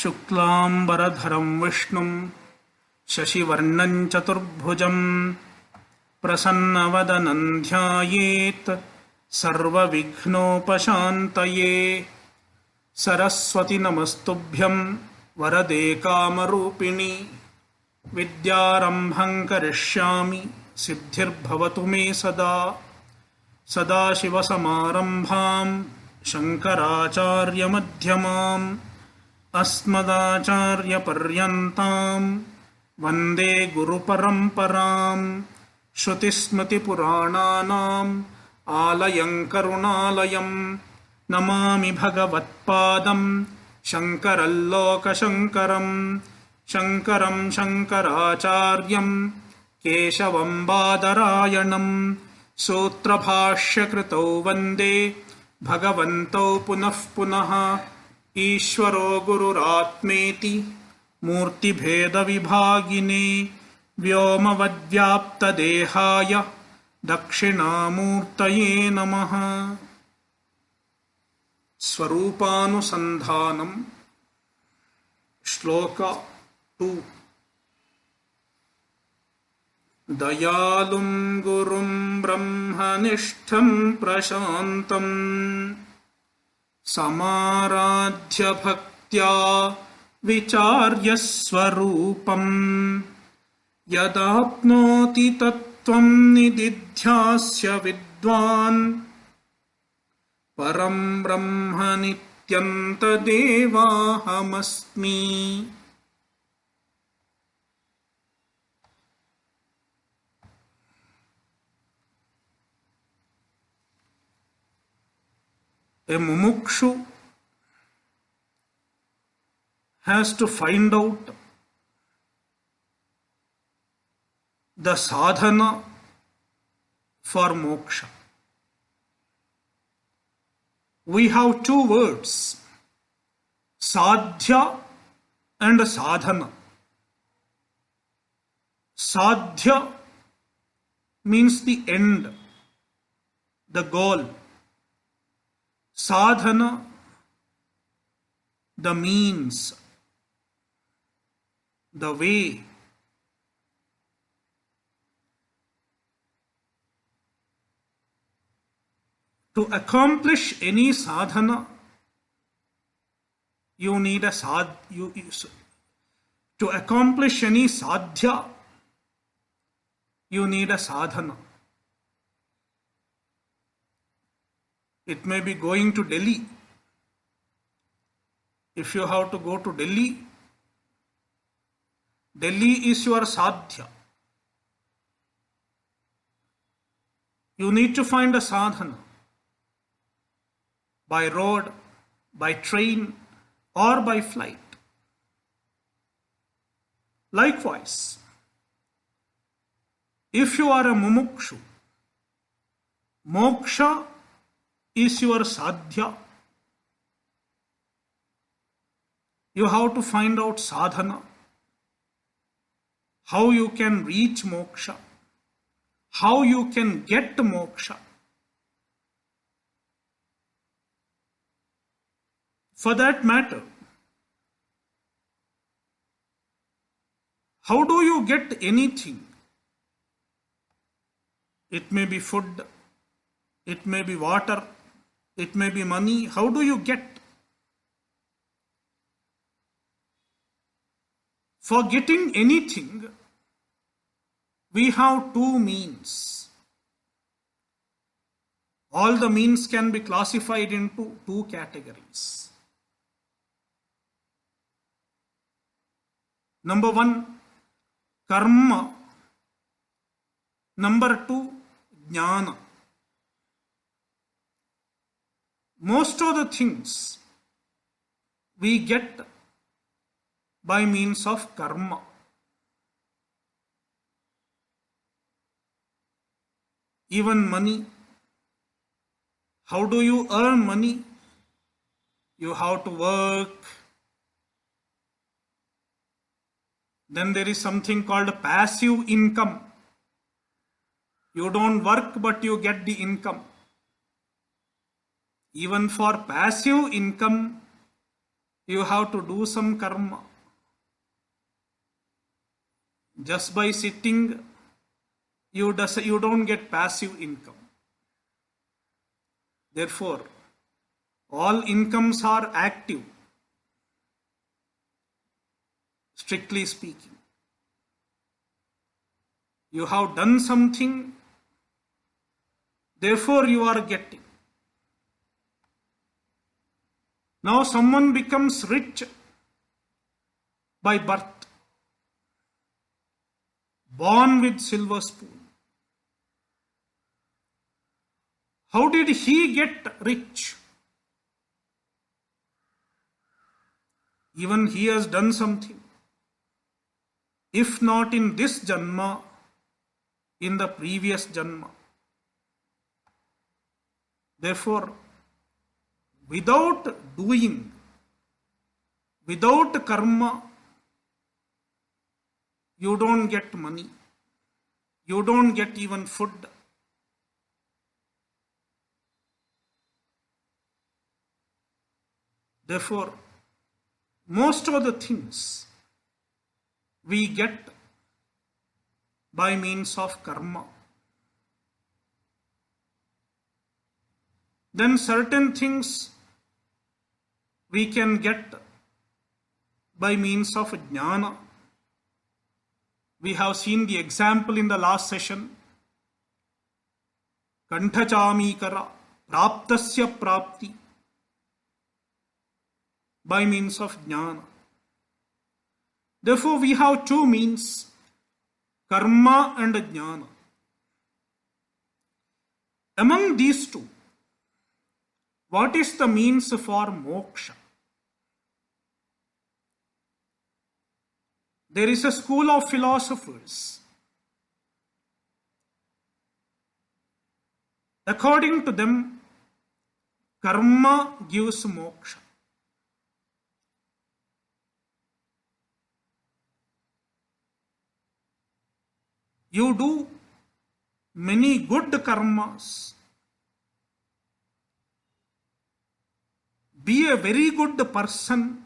शुक्लांबरधरं विष्णुं शशिवर्णं चतुर्भुजं प्रसन्नवदनं ध्यायेत् सर्वविघ्नोपशान्तये। सरस्वती नमस्तुभ्यं वरदे कामरूपिणि विद्यारम्भं करिष्यामि सिद्धिर्भवतु मे सदा। सदाशिवसमारम्भां शङ्कराचार्यमध्यमाम् अस्मदाचार्यपर्यन्तां वन्दे गुरुपरम्पराम्। श्रुतिस्मृतिपुराणानाम् आलयं करुणालयं नमामि भगवत्पादं शङ्करं लोकशङ्करं। शङ्करं शङ्कराचार्यं केशवं बादरायणं सूत्रभाष्यकृतौ वन्दे भगवन्तौ पुनः पुनः। ईश्वरो गुरुरात्मेति मूर्तिभेदविभागिने व्योमवद्व्याप्तदेहाय दक्षिणामूर्तये नमः। स्वरूपानुसन्धानम् श्लोक 2। दयालुं गुरुं ब्रह्मनिष्ठं प्रशान्तम् समाराध्य भक्त्या विचार्य स्वरूपम् यदाप्नोति तत्त्वं निदिध्यास्य विद्वान् परं ब्रह्म नित्यन्तदेवाहमस्मि। A mumukshu has to find out the sadhana for moksha. We have two words, sadhya and sadhana. Sadhya means the end, the goal. Sadhana, the means, the way. To accomplish any sadhana, you need a to accomplish any sadhya, you need a sadhana. It may be going to Delhi. If you have to go to Delhi, Delhi is your sadhya. You need to find a sadhana by road, by train, or by flight. Likewise, if you are a mumukshu, moksha is your sadhya. You have to find out sadhana, how you can reach moksha, how you can get moksha. For that matter, how do you get anything? It may be food, it may be water, it may be money. How do you get? For getting anything, we have two means. All the means can be classified into two categories. Number one, karma. Number two, jnana. Most of the things we get by means of karma. Even money. How do you earn money? You have to work. Then there is something called passive income. You don't work, but you get the income. Even for passive income, You have to do some karma. Just by sitting, you don't get passive income. Therefore, all incomes are active, strictly speaking. You have done something, therefore you are getting. Now someone becomes rich by birth, born with silver spoon. How did he get rich? Even he has done something. If not in this Janma, in the previous Janma. Therefore, without doing, without karma, you don't get money. You don't get even food. Therefore, most of the things we get by means of karma. Then certain things we can get by means of jnana. We have seen the example in the last session. Kanthachamikara, praptasya prapti, by means of jnana. Therefore, we have two means, karma and jnana. Among these two, what is the means for moksha? There is a school of philosophers. According to them, karma gives moksha. You do many good karmas. Be a very good person.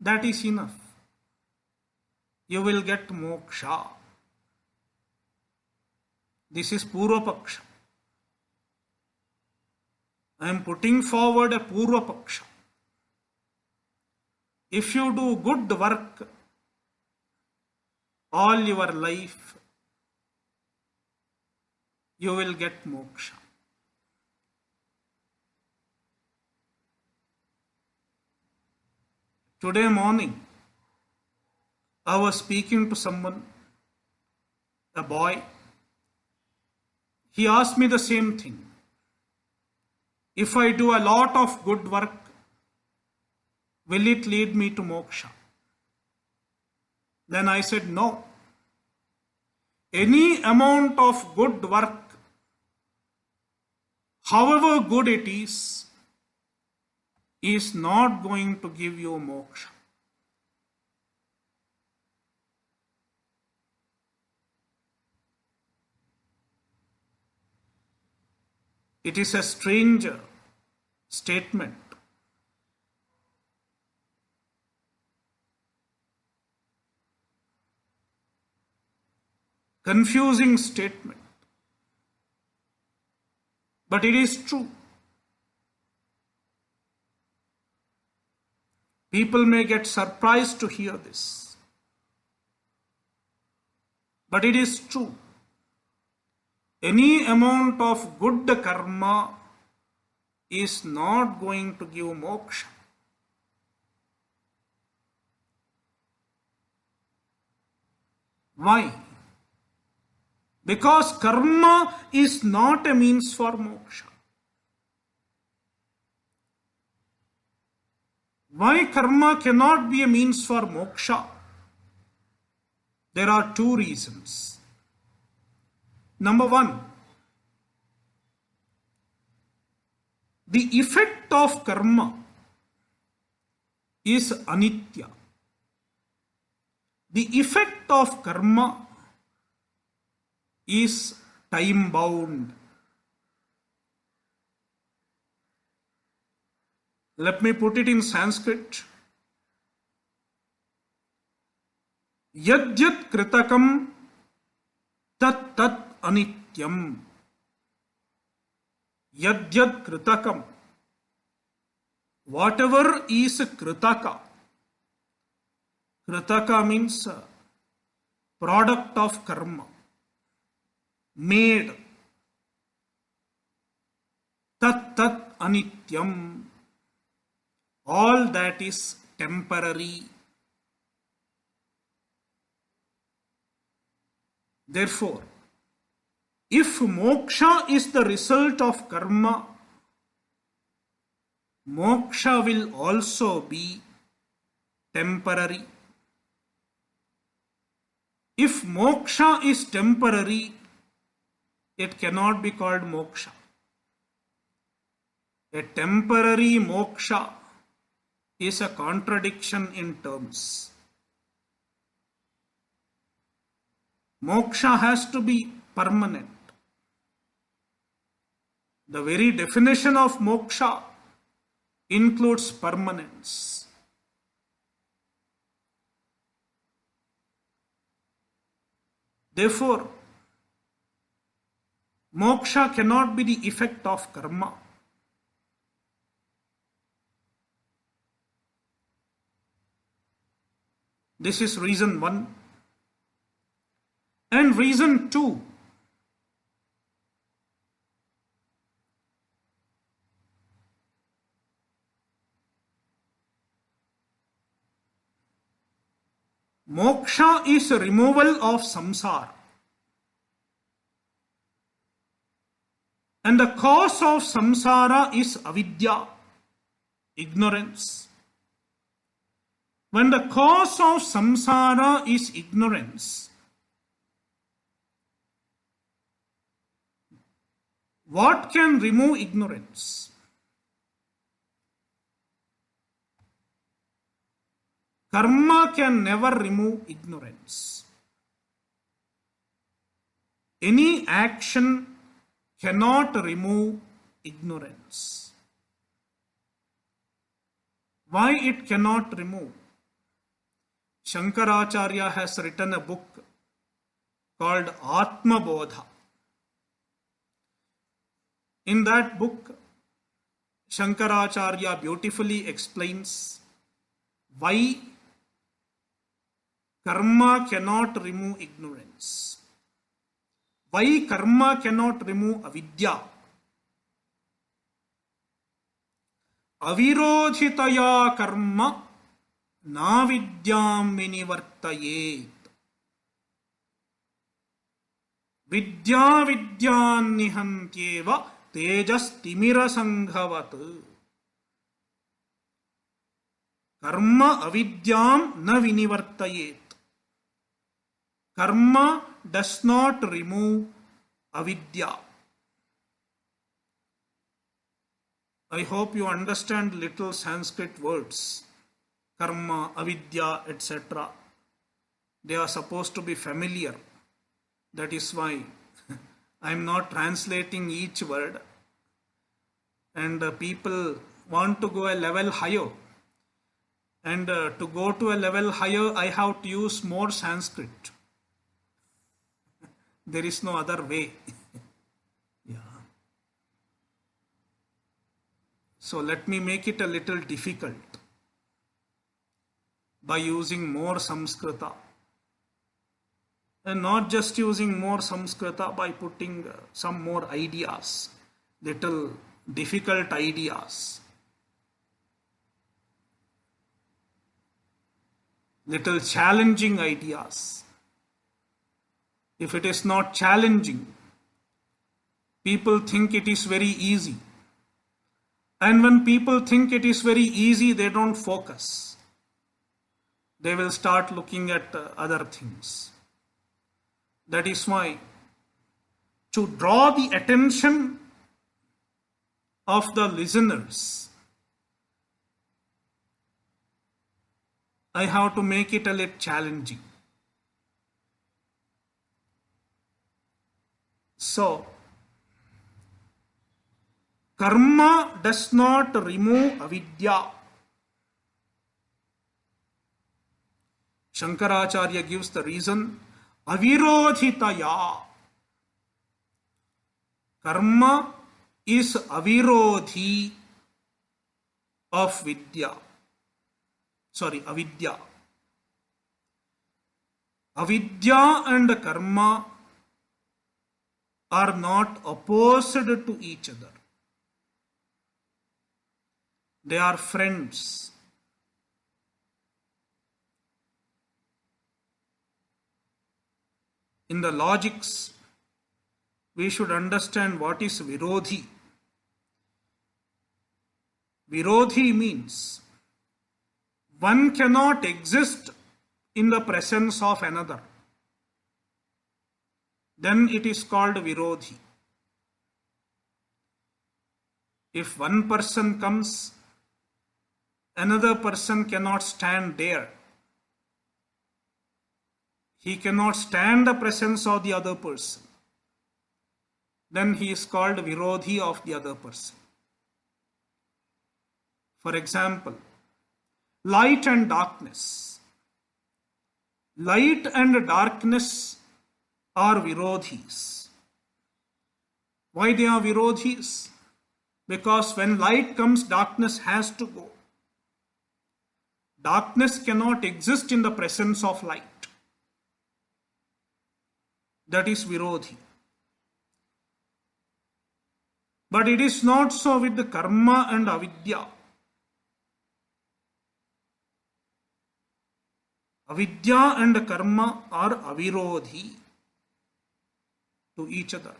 That is enough. You will get moksha. This is Purva Paksha. I am putting forward a Purva Paksha. If you do good work all your life, you will get moksha. Today morning, I was speaking to someone, a boy. He asked me the same thing. If I do a lot of good work, will it lead me to moksha? Then I said no. Any amount of good work, however good it is not going to give you moksha. It is a strange statement. Confusing statement. But it is true. People may get surprised to hear this. But it is true. Any amount of good karma is not going to give moksha. Why? Because karma is not a means for moksha. Why karma cannot be a means for moksha? There are two reasons. Number one, the effect of karma is anitya. The effect of karma is time bound. Let me put it in Sanskrit. Yadyat kritakam tat tat anityam. Yadyat kritakam. Whatever is kritaka. Kritaka means product of karma. Made. Tat tat anityam. All that is temporary. Therefore, if moksha is the result of karma, moksha will also be temporary. If moksha is temporary, it cannot be called moksha. A temporary moksha is a contradiction in terms. Moksha has to be permanent. The very definition of moksha includes permanence. Therefore, moksha cannot be the effect of karma. This is reason 1. And reason 2. Moksha is a removal of samsara. And the cause of samsara is avidya, ignorance. When the cause of samsara is ignorance, what can remove ignorance? Karma can never remove ignorance. Any action cannot remove ignorance. Why it cannot remove? Shankaracharya has written a book called Atma Bodha. In that book, Shankaracharya beautifully explains why karma cannot remove ignorance. Why karma cannot remove avidya? Avirodhitaya karma navidyam vinivartayet. Vidya vidyan nihantyeva tejas timira sanghavat. Karma avidyam na vinivartayet. Karma does not remove avidya. I hope you understand little Sanskrit words. Karma, avidya, etc. They are supposed to be familiar. That is why I am not translating each word. And people want to go a level higher. And to go to a level higher, I have to use more Sanskrit. There is no other way. Yeah. So let me make it a little difficult by using more Samskrita. And not just using more Samskrita, by putting some more ideas, little difficult ideas, little challenging ideas. If it is not challenging, people think it is very easy. And when people think it is very easy, they don't focus. They will start looking at other things. That is why, to draw the attention of the listeners, I have to make it a little challenging. So, Karma does not remove avidya. Shankaracharya gives the reason. Avirodhitaya. Karma is avirodhi of vidya. Sorry, avidya. Avidya and karma are not opposed to each other. They are friends. In the logics, we should understand what is virodhi. Virodhi means one cannot exist in the presence of another. Then it is called virodhi. If one person comes, another person cannot stand there. He cannot stand the presence of the other person. Then he is called virodhi of the other person. For example, light and darkness. Light and darkness are virodhis. Why they are virodhis? Because when light comes, darkness has to go. Darkness cannot exist in the presence of light. That is virodhi. But it is not so with the karma and avidya. Avidya and karma are avirodhi to each other.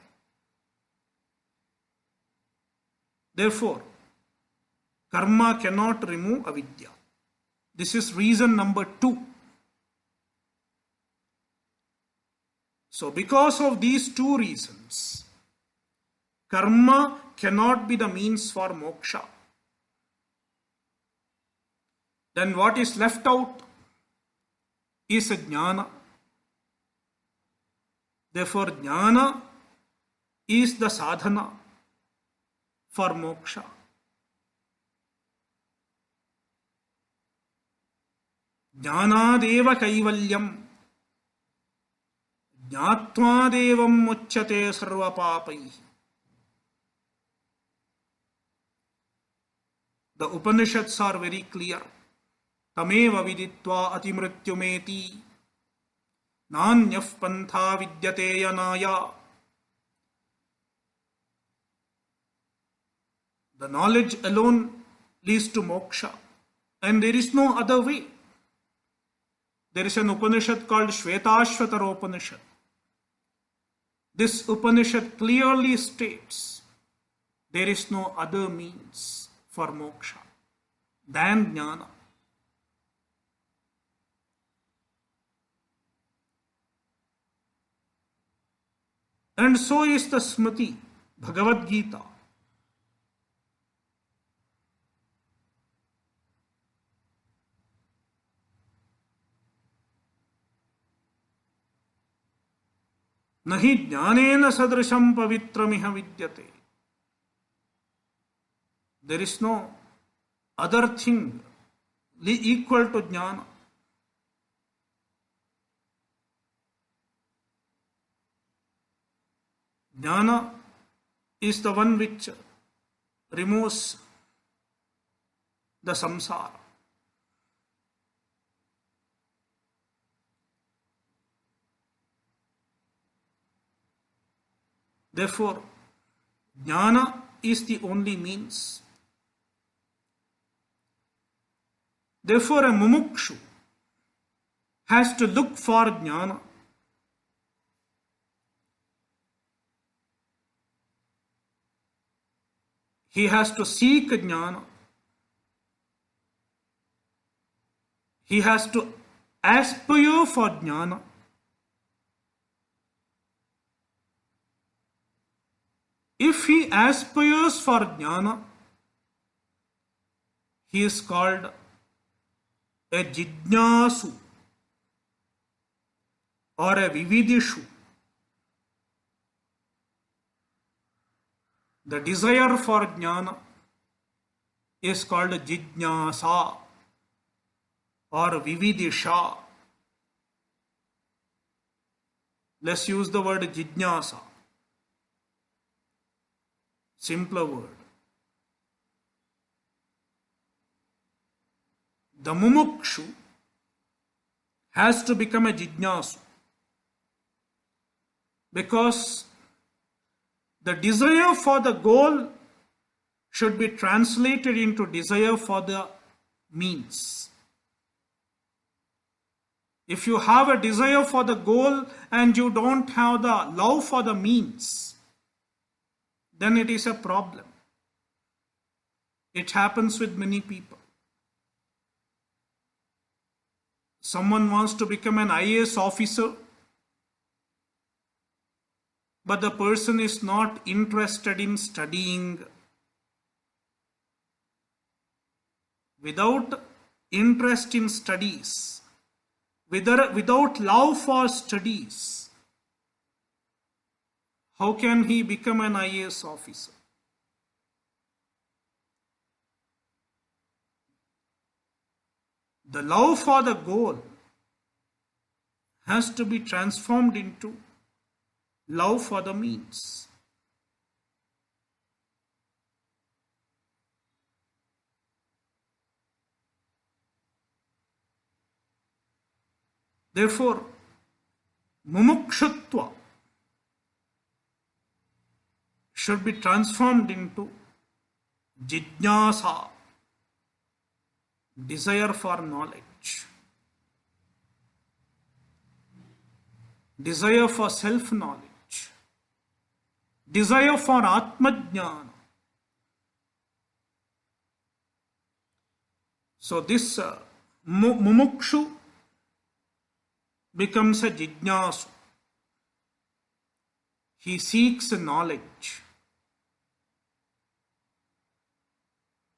Therefore, karma cannot remove avidya. This is reason number 2. So, because of these 2 reasons, karma cannot be the means for moksha. Then what is left out is a jnana. Therefore, jnana is the sadhana for moksha. Jnanadeva kaivalyam jnatvadevam muchyate sarva papaihi. The Upanishads are very clear. Tameva viditva atimrityumeti nanyaf pantha vidyate yanaya. The knowledge alone leads to moksha, and there is no other way. There is an Upanishad called Shvetashvatara Upanishad. This Upanishad clearly states there is no other means for moksha than jnana. And so is the Smriti, Bhagavad Gita. Nahi jnanena sadrisham pavitramih vidyate. There is no other thing equal to jnana. Jnana is the one which removes the samsara. Therefore, jnana is the only means. Therefore, a mumukshu has to look for jnana. He has to seek jnana. He has to aspire for jnana. If he aspires for jnana, he is called a jijnasu or a vividishu. The desire for jnana is called jijnasa or vividisha. Let's use the word jijnasa. Simpler word. The mumukshu has to become a jijnasu because the desire for the goal should be translated into desire for the means. If you have a desire for the goal and you don't have the love for the means, then it is a problem. It happens with many people. Someone wants to become an IAS officer, but the person is not interested in studying. Without interest in studies, without love for studies, how can he become an IAS officer? The love for the goal has to be transformed into love for the means. Therefore, mumukshutva should be transformed into jijnasa, desire for knowledge, desire for self-knowledge, desire for atmajnana. So this mumukshu becomes a jijnasu. He seeks knowledge.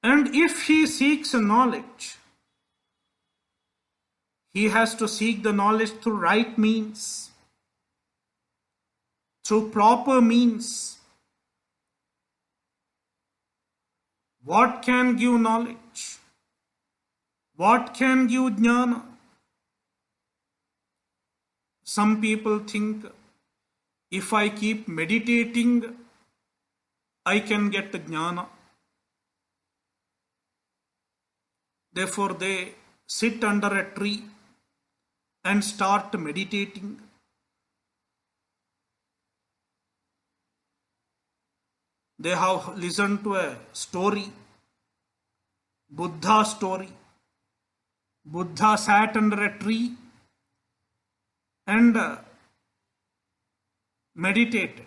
And if he seeks knowledge, he has to seek the knowledge through right means, through proper means. What can give knowledge? What can give jnana? Some people think if I keep meditating, I can get jnana. Therefore, they sit under a tree and start meditating. They have listened to a story, Buddha story. Buddha sat under a tree and meditated.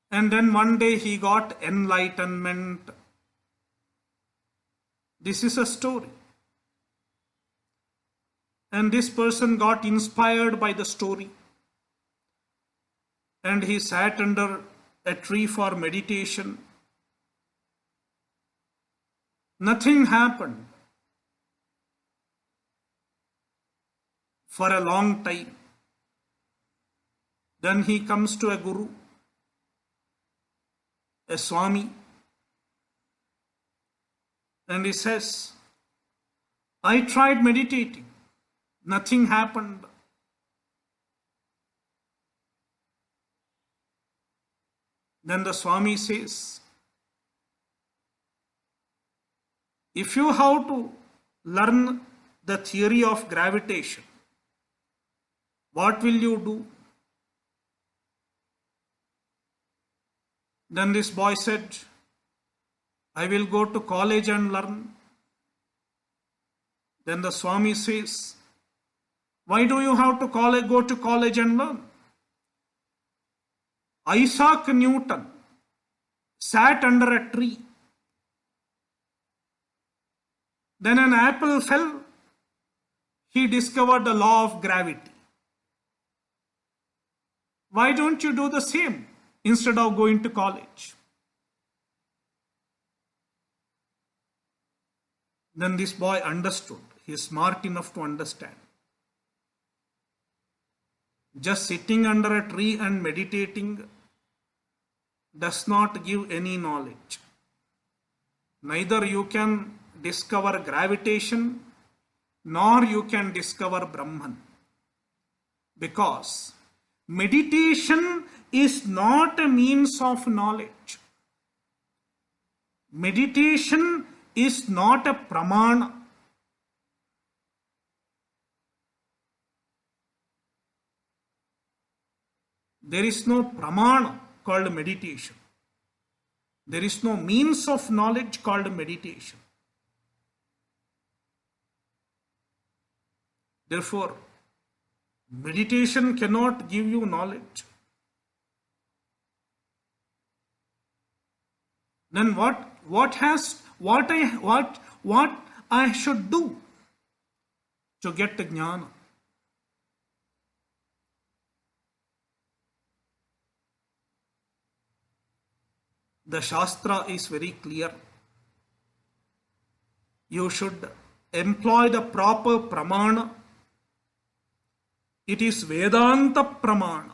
And then one day he got enlightenment. This is a story. And this person got inspired by the story. And he sat under a tree for meditation. Nothing happened for a long time. Then he comes to a guru, a Swami, and he says, I tried meditating. Nothing happened. Then the Swami says, if you have to learn the theory of gravitation, what will you do? Then this boy said, I will go to college and learn. Then the Swami says, why do you have to go to college and learn? Isaac Newton sat under a tree. Then an apple fell. He discovered the law of gravity. Why don't you do the same instead of going to college? Then this boy understood. He is smart enough to understand. Just sitting under a tree and meditating does not give any knowledge. Neither you can discover gravitation nor you can discover Brahman. Because meditation is not a means of knowledge. Meditation is not a pramana. There is no pramana called meditation. There is no means of knowledge called meditation. Therefore, meditation cannot give you knowledge. Then what I should do to get jnana? The Shastra is very clear. You should employ the proper pramana. It is Vedanta pramana.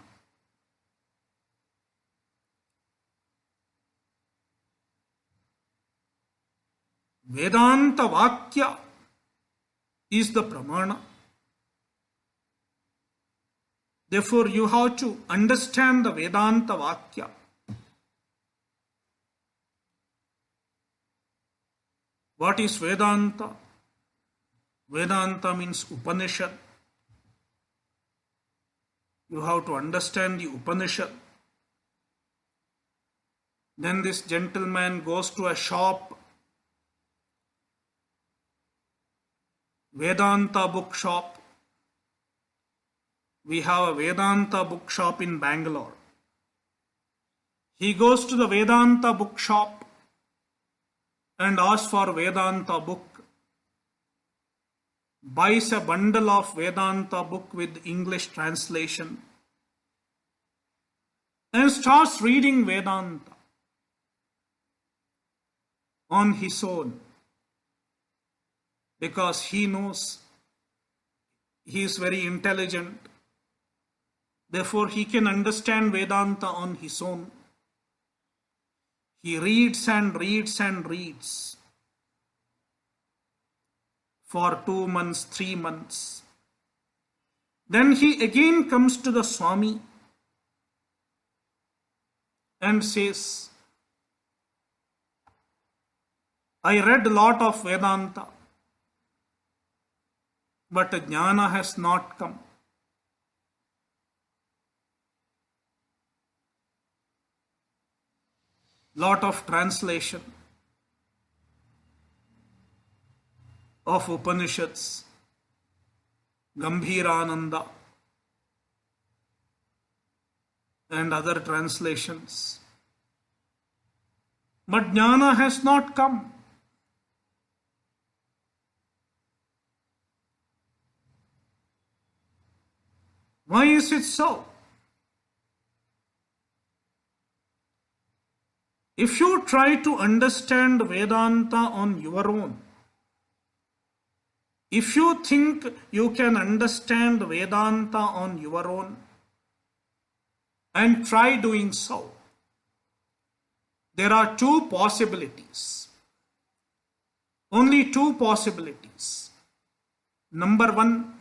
Vedanta Vakya is the pramana. Therefore, you have to understand the Vedanta Vakya. What is Vedanta? Vedanta means Upanishad. You have to understand the Upanishad. Then this gentleman goes to a shop, Vedanta bookshop. We have a Vedanta bookshop in Bangalore. He goes to the Vedanta bookshop and asks for Vedanta book. Buys a bundle of Vedanta book with English translation and starts reading Vedanta on his own, because he knows he is very intelligent. Therefore, he can understand Vedanta on his own. He reads and reads and reads for 2 months, 3 months. Then he again comes to the Swami and says, I read a lot of Vedanta, but jnana has not come. Lot of translation of Upanishads, Gambhirananda, and other translations. But jnana has not come. Why is it so? If you try to understand Vedanta on your own, if you think you can understand Vedanta on your own and try doing so, there are 2 possibilities. Only 2 possibilities. Number 1,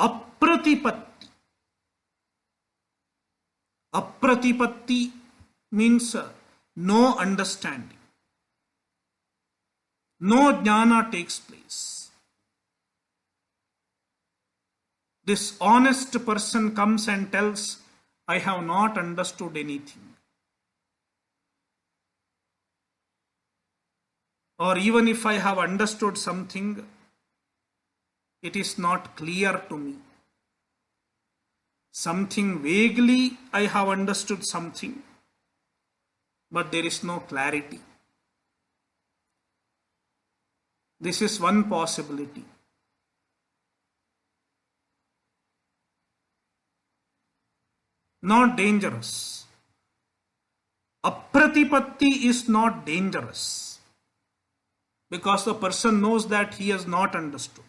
apratipatti. Apratipatti means no understanding. No jnana takes place. This honest person comes and tells, I have not understood anything. Or even if I have understood something, it is not clear to me. Something vaguely I have understood something, but there is no clarity. This is one possibility. Not dangerous. Apratipatti is not dangerous, because the person knows that he has not understood.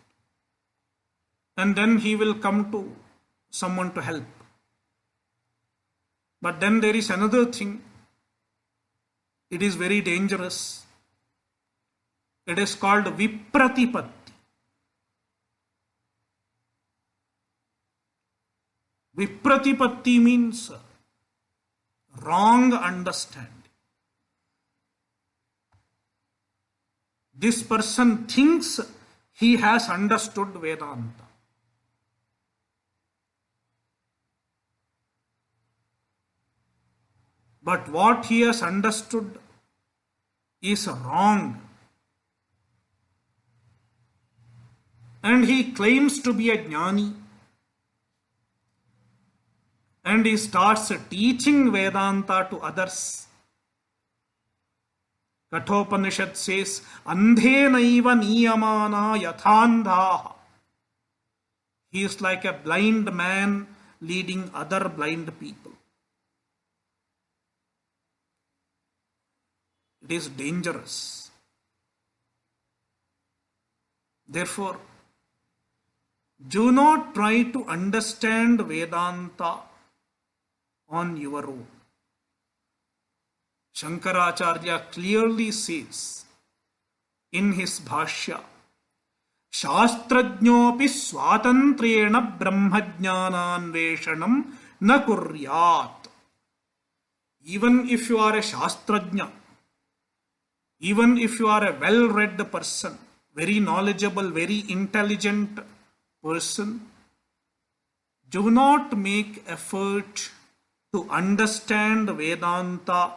And then he will come to someone to help. But then there is another thing. It is very dangerous. It is called Vipratipatti. Vipratipatti means wrong understanding. This person thinks he has understood Vedanta. But what he has understood is wrong. And he claims to be a jnani. And he starts teaching Vedanta to others. Kathopanishad says, Andhenaiva niyamana yathandha. He is like a blind man leading other blind people. It is dangerous. Therefore, do not try to understand Vedanta on your own. Shankaracharya clearly says in his Bhashya, Shastrajñopi swatantrena brahmajnananveshanam na kuryat. Even if you are a Shastrajña, even if you are a well-read person, very knowledgeable, very intelligent person, do not make effort to understand Vedanta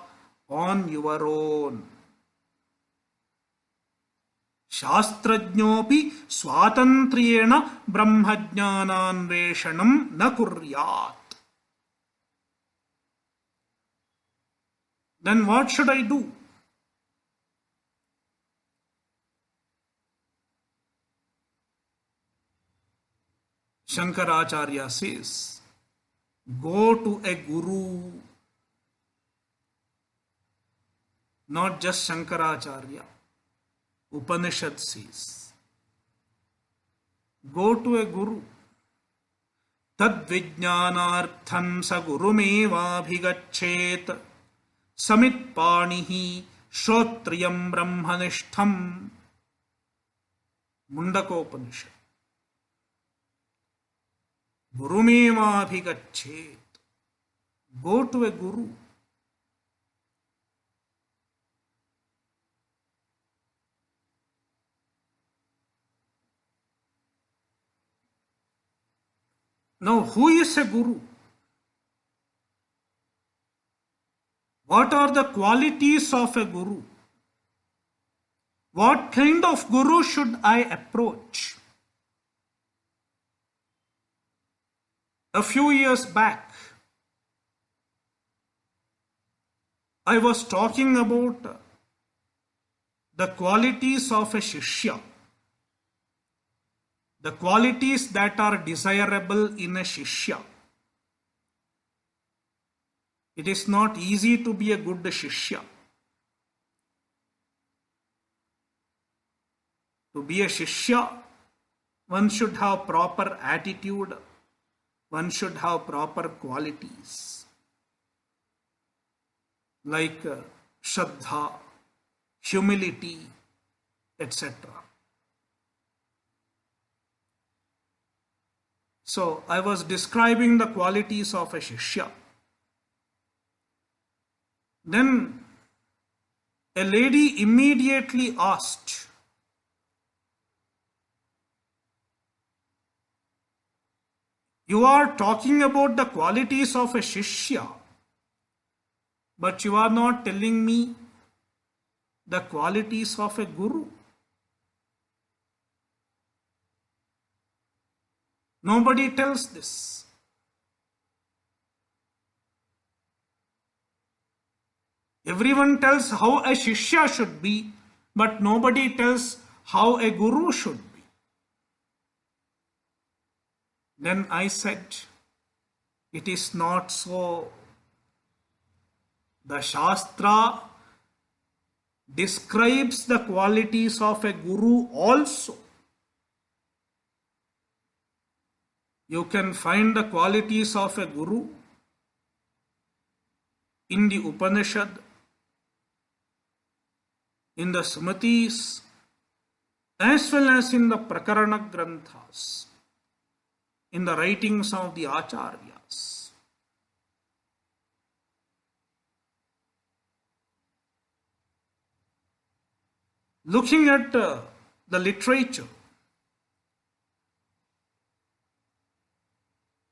on your own. Shastrajñopi swatantrena brahmajnananveshanam na kuryat. Then what should I do? Shankaracharya says, go to a guru. Not just Shankaracharya. Upanishad says, go to a guru. Tad vijnanartham sa gurumeva bhigachet samit panihi shrotriyam brahmanishtham. Mundakopanishad. Gurumeva bhigachet. Go to a guru. Now, who is a guru? What are the qualities of a guru? What kind of guru should I approach? A few years back, I was talking about the qualities of a Shishya, the qualities that are desirable in a Shishya. It is not easy to be a good Shishya. To be a Shishya, one should have proper attitude. One should have proper qualities like Shraddha, humility, etc. So I was describing the qualities of a Shishya. Then a lady immediately asked, you are talking about the qualities of a Shishya, but you are not telling me the qualities of a Guru. Nobody tells this. Everyone tells how a Shishya should be, but nobody tells how a Guru should be. Then I said, it is not so. The Shastra describes the qualities of a Guru also. You can find the qualities of a Guru in the Upanishad, in the Smritis as well as in the Prakarana Granthas, in the writings of the Acharyas. Looking at the literature,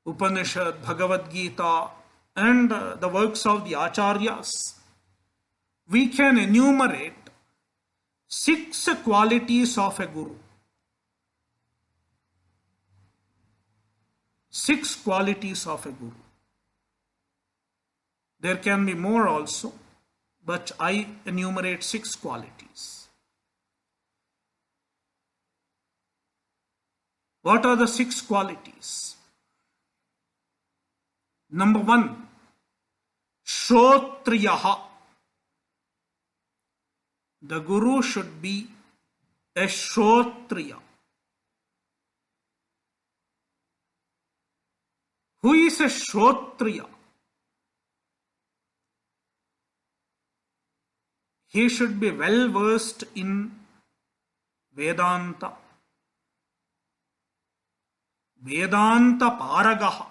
Upanishad, Bhagavad Gita, and the works of the Acharyas, we can enumerate 6 qualities of a guru. 6 qualities of a guru. There can be more also, but I enumerate 6 qualities. What are the 6 qualities? Number 1, Shrotriyaha. The guru should be a Shrotriya. Who is a Shrotriya? He should be well versed in Vedanta. Vedanta Paragaha.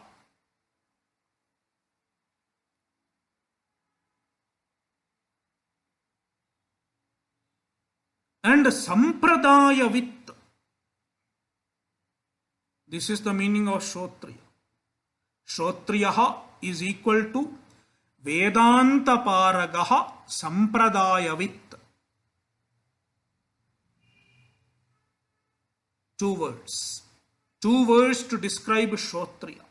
And Sampradayavit. This is the meaning of Shrotriya. Shrotriyaha is equal to Vedanta Paragaha Sampradayavit. 2 words. 2 words to describe Shrotriya.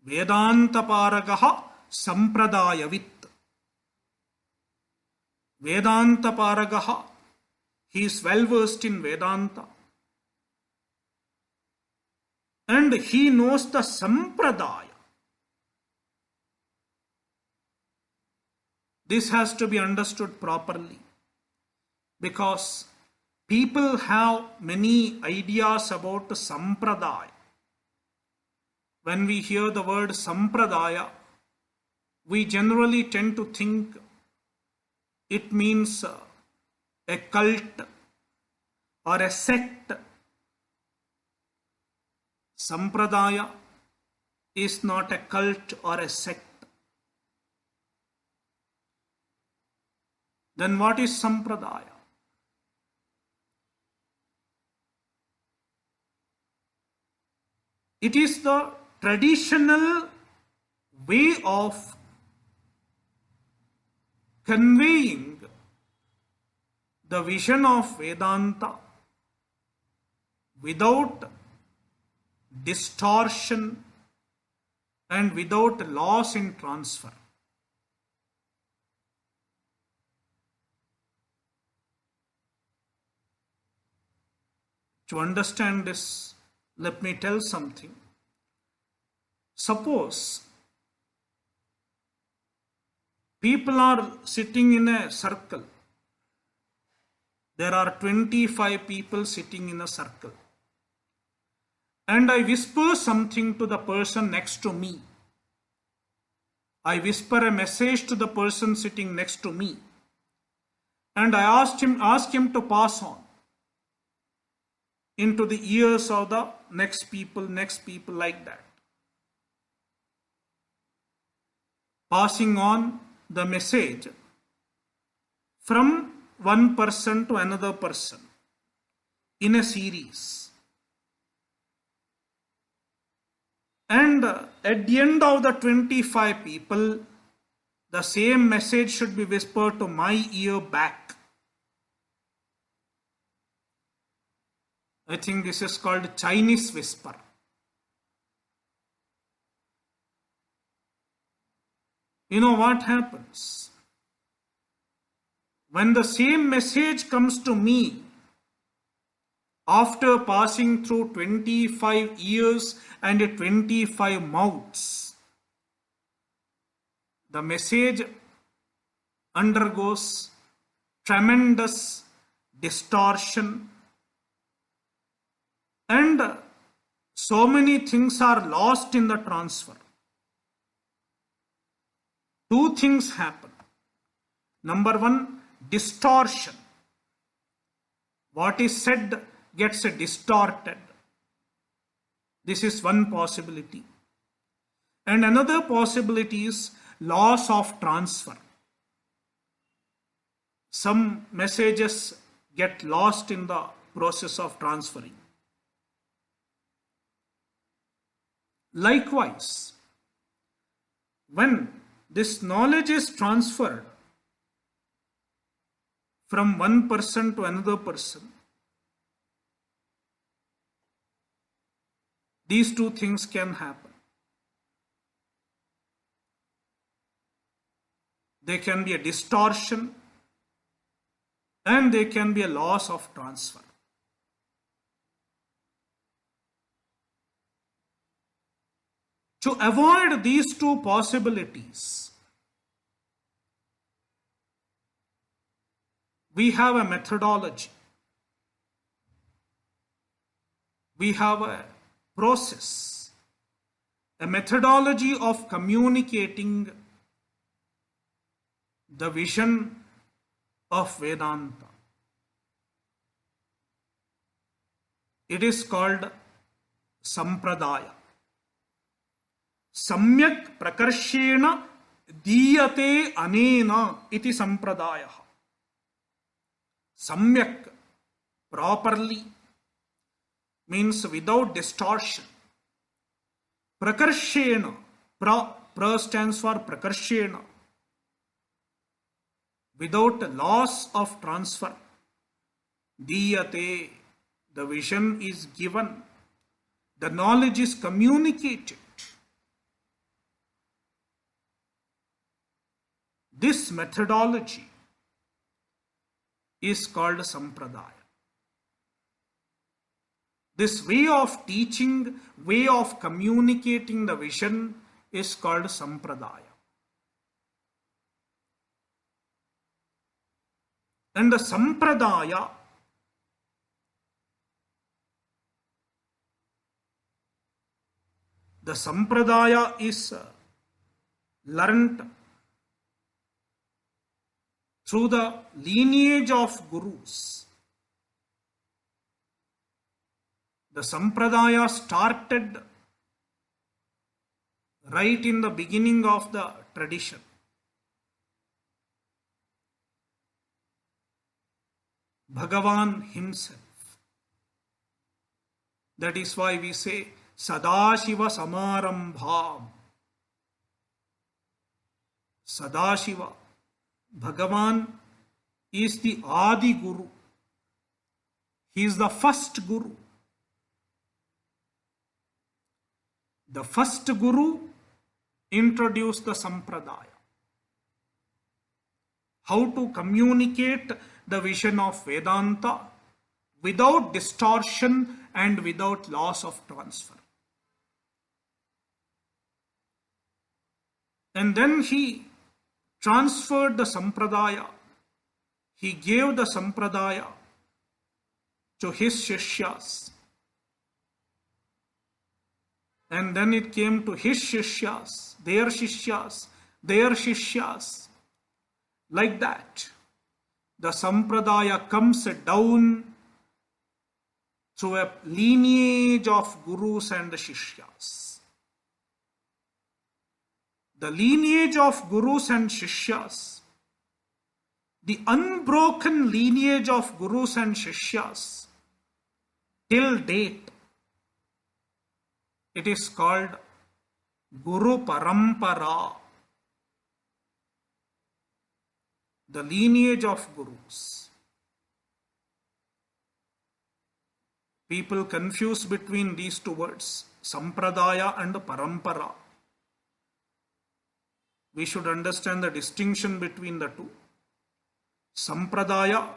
Vedanta Paragaha Sampradayavit. Vedanta Paragaha, he is well versed in Vedanta. And he knows the Sampradaya. This has to be understood properly, because people have many ideas about the Sampradaya. When we hear the word Sampradaya, we generally tend to think it means a cult or a sect. Sampradaya is not a cult or a sect. Then what is Sampradaya? It is the traditional way of conveying the vision of Vedanta without distortion and without loss in transfer. To understand this, let me tell something. Suppose people are sitting in a circle. There are 25 people sitting in a circle. And I whisper something to the person next to me. I whisper a message to the person sitting next to me. And I ask him to pass on into the ears of the next people, like that. Passing on the message from one person to another person in a series. And at the end of the 25 people, the same message should be whispered to my ear back. I think this is called Chinese whisper. You know what happens? When the same message comes to me after passing through 25 ears and 25 mouths, the message undergoes tremendous distortion, and so many things are lost in the transfer. 2 things happen. Number 1, distortion. What is said gets distorted. This is one possibility. And another possibility is loss of transfer. Some messages get lost in the process of transferring. Likewise, when this knowledge is transferred from one person to another person, these two things can happen. There can be a distortion and there can be a loss of transfer. To avoid these two possibilities, we have a methodology. We have a process, a methodology of communicating the vision of Vedanta. It is called Sampradaya. Samyak prakarshena diyate anena iti sampradaya. Samyak, properly, means without distortion. Prakarshena, pra stands for prakarshena, without loss of transfer. Diyate, the vision is given, the knowledge is communicated. This methodology is called Sampradaya. This way of teaching, way of communicating the vision is called Sampradaya. And the Sampradaya is learnt through the lineage of gurus. The Sampradaya started right in the beginning of the tradition. Bhagavan himself. That is why we say Sadashiva Samarambham. Sadashiva, Bhagavan, is the Adi Guru. He is the first Guru. The first Guru introduced the Sampradaya. How to communicate the vision of Vedanta without distortion and without loss of transfer. And then he transferred the Sampradaya. He gave the Sampradaya to his Shishyas. And then it came to his Shishyas, their Shishyas, their Shishyas. Like that, the Sampradaya comes down through a lineage of Gurus and Shishyas. The lineage of Gurus and Shishyas, the unbroken lineage of Gurus and Shishyas, till date, it is called Guru Parampara, the lineage of Gurus. People confuse between these two words, Sampradaya and Parampara. We should understand the distinction between the two. Sampradaya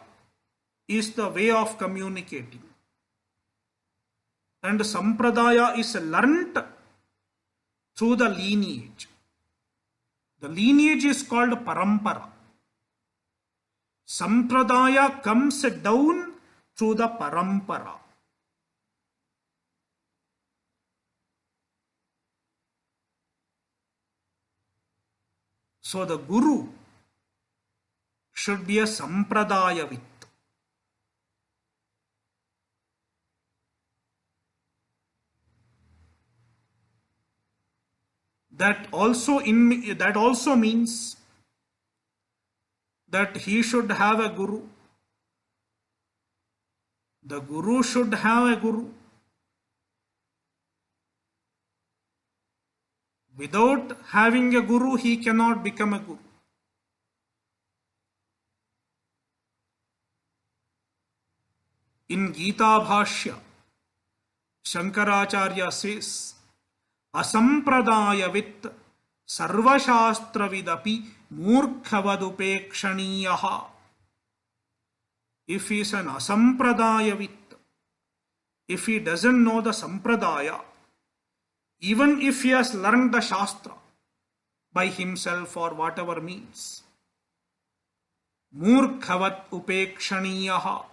is the way of communicating. And Sampradaya is learnt through the lineage. The lineage is called Parampara. Sampradaya comes down through the Parampara. So the Guru should be a sampradayavit. That also means that he should have a guru. The guru should have a guru. Without having a guru, he cannot become a guru. In Gita Bhashya, Shankaracharya says, Asampradayavit sarvashastravidapi murkhavadupekshaniyaha. If he is an asampradayavit, if he doesn't know the sampradaya, even if he has learned the shastra by himself or whatever means, murkhavat upekshaniyaha,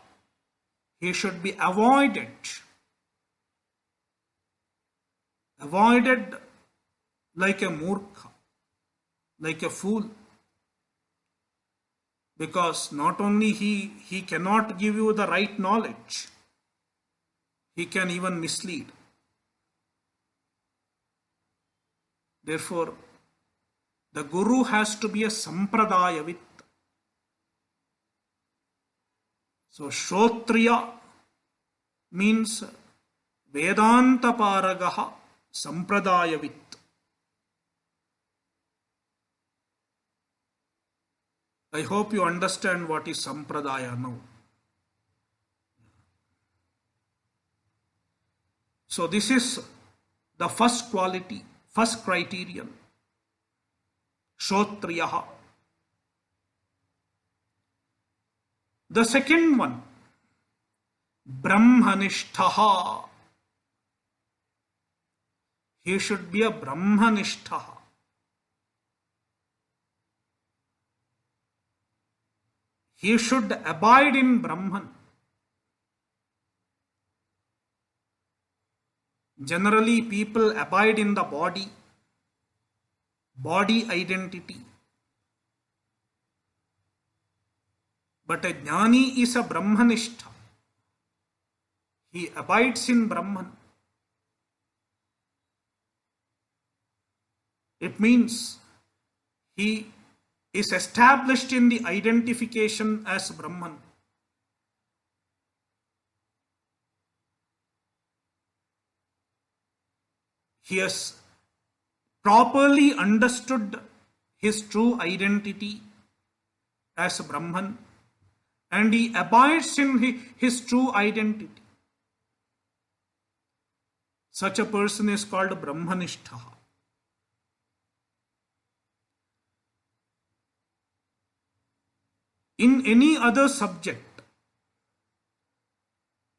he should be avoided. Avoided like a murkha, like a fool. Because not only he cannot give you the right knowledge, he can even mislead. Therefore, the guru has to be a sampradayavit. So, Shrotriya means Vedanta Paragaha Sampradayavit. I hope you understand what is Sampradaya now. So, this is the first quality, first criterion. Shrotriyaha. The second one, Brahmanishtaha. He should be a Brahmanishtaha. He should abide in Brahman. Generally, people abide in the body identity. But a jnani is a Brahmanishta. He abides in Brahman. It means he is established in the identification as Brahman. He has properly understood his true identity as Brahman, and he abides in his true identity. Such a person is called Brahmanishta. In any other subject,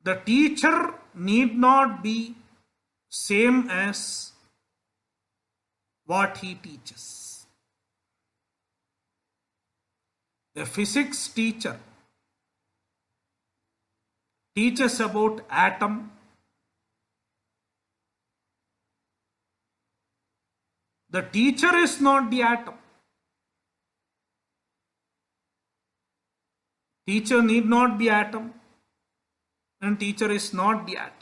the teacher need not be same as what he teaches. A physics teacher teaches about atom. The teacher is not the atom. Teacher need not be atom, and teacher is not the atom.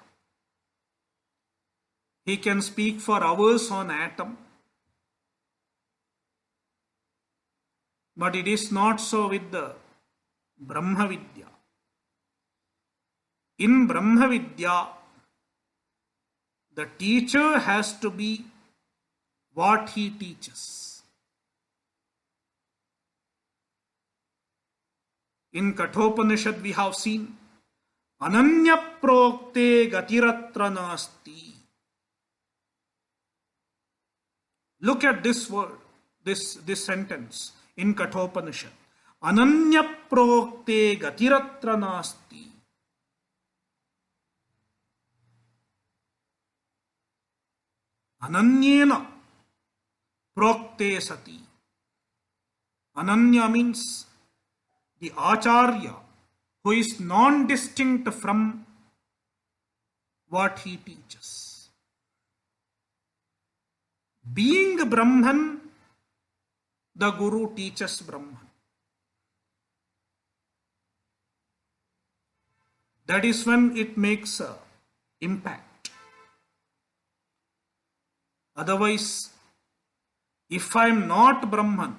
He can speak for hours on atom. But it is not so with the Brahma Vidya. In Brahma Vidya, the teacher has to be what he teaches. In Kathopanishad we have seen Ananya Prokte Gatiratra Nasti. Look at this word, this sentence in Kathopanishad. Ananya Prokte Gatiratra Nasti. Ananyena Prokte Sati. Ananya means the Acharya who is non-distinct from what he teaches. Being Brahman, the Guru teaches Brahman. That is when it makes impact. Otherwise, if I am not Brahman,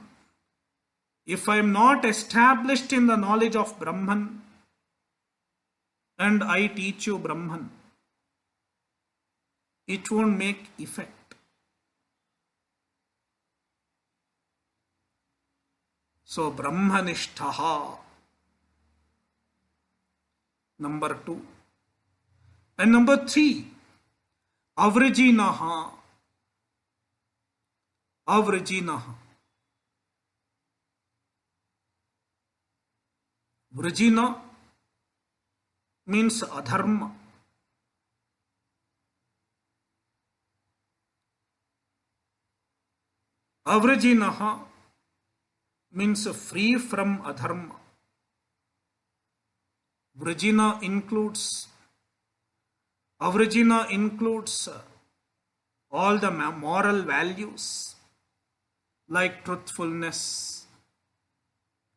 if I am not established in the knowledge of Brahman, and I teach you Brahman, it won't make effect. So Brahmanishtaha, number 2. And number 3, Avrajinaha. Avrajinaha. Vrajina means adharma. Avrajinaha means free from adharma. Vrajina includes Avrajina includes all the moral values like truthfulness,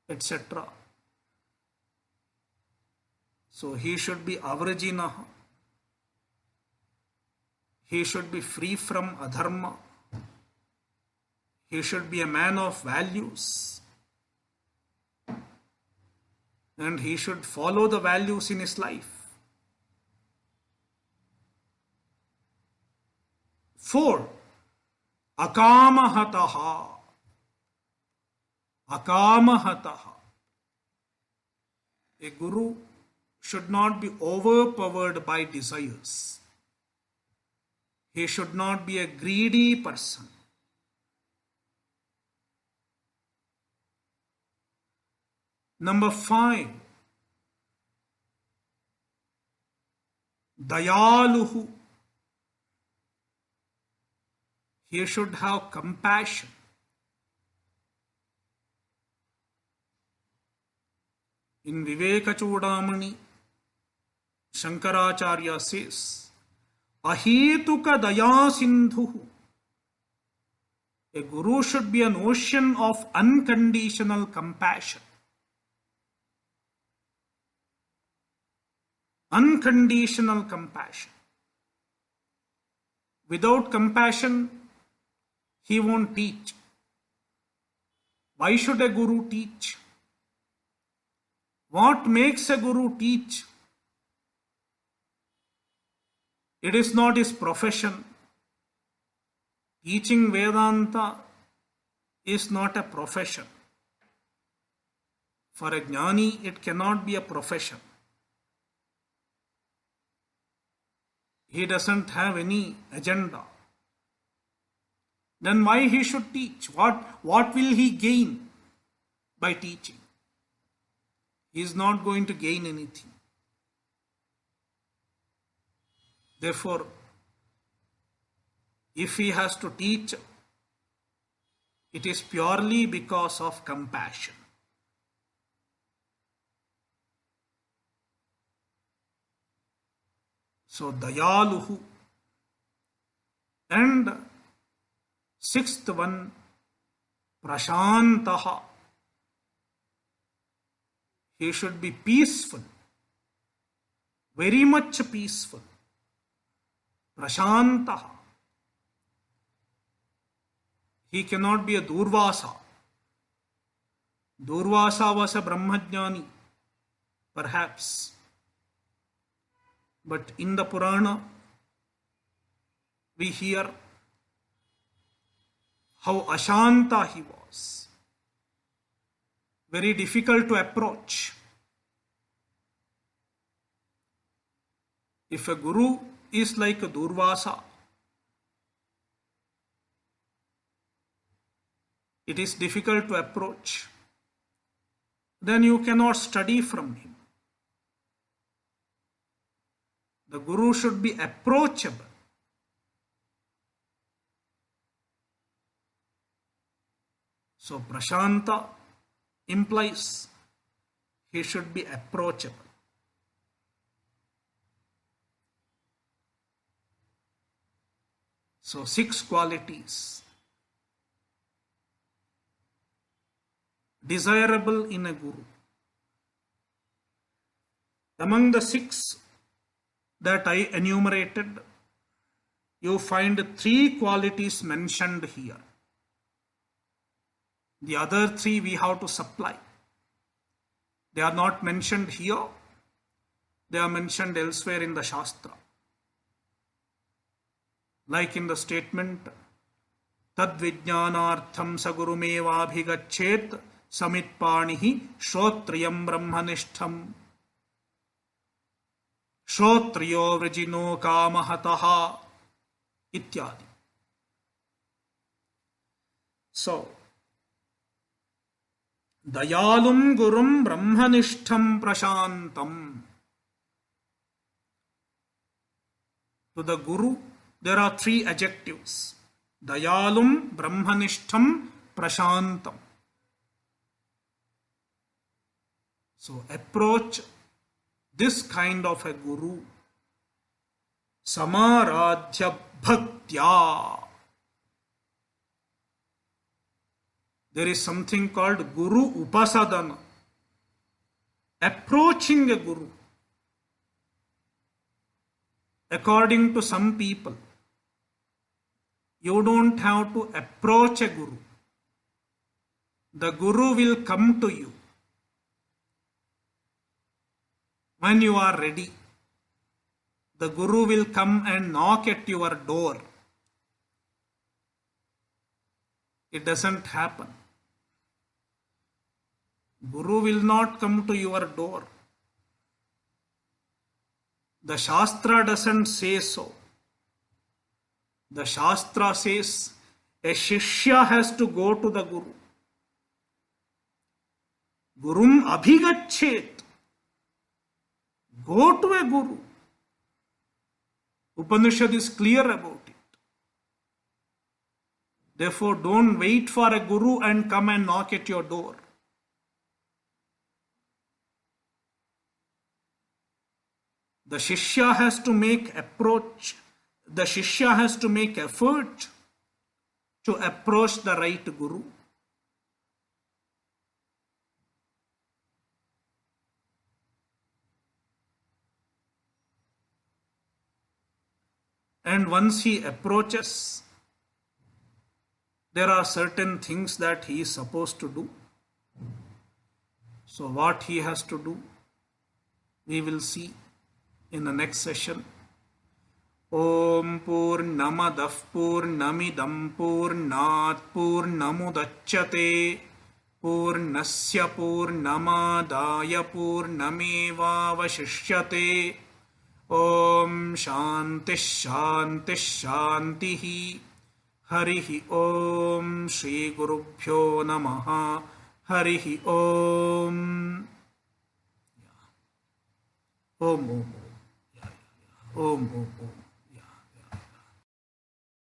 etc. So he should be Avrajinaha. He should be free from adharma. He should be a man of values. And he should follow the values in his life. 4, Akamahataha. Akamahataha. A guru should not be overpowered by desires. He should not be a greedy person. Number 5, Dayaluhu. He should have compassion. In Viveka Chudamani, Shankaracharya says, Ahetuka daya sindhu. A guru should be an ocean of unconditional compassion. Unconditional compassion. Without compassion, he won't teach. Why should a guru teach? What makes a guru teach? It is not his profession. Teaching Vedanta is not a profession. For a jnani, it cannot be a profession. He doesn't have any agenda. Then why he should teach? What will he gain by teaching? He is not going to gain anything. Therefore, if he has to teach, it is purely because of compassion. So, Dayaluhu. And 6th one, Prashantaha. He should be peaceful, very much peaceful. Prashantaha. He cannot be a Durvasa. Durvasa was a Brahmajnani, perhaps. But in the Purana, we hear how Ashanta he was. Very difficult to approach. If a guru is like a Durvasa, it is difficult to approach. Then you cannot study from him. The guru should be approachable. So Prashanta implies he should be approachable. So 6 qualities desirable in a guru. Among the six that I enumerated, you find three qualities mentioned here. The other three we have to supply. They are not mentioned here. They are mentioned elsewhere in the Shastra. Like in the statement, Tadvijnanartham sagurumevabhigachet samitpanihi shrotriyam brahmanishtham shrotriyo vrajino kamahataha ityadi. So, Dayalum Gurum Brahmanishtham Prashantam. To the Guru, there are three adjectives. Dayalum Brahmanishtham Prashantam. So approach this kind of a Guru. Samaradhya Bhaktya. There is something called Guru Upasadana. Approaching a Guru. According to some people, you don't have to approach a Guru. The Guru will come to you when you are ready. The Guru will come and knock at your door. It doesn't happen. Guru will not come to your door. The Shastra doesn't say so. The Shastra says a Shishya has to go to the Guru. Gurum abhigachet. Go to a Guru. Upanishad is clear about it. Therefore, don't wait for a Guru and come and knock at your door. The Shishya has to make approach. The Shishya has to make effort to approach the right Guru. And once he approaches, there are certain things that he is supposed to do. So what he has to do, we will see in the next session. Om Purnamadah Purnamidam Purnat Purnamudachyate Purnasya Purnamadaya Purnamevavashishyate. Om Shanti Shanti Shantihi. Harihi Om Shri Gurubhyo Namaha. Harihi Om. Om Om Om. Om Om Om.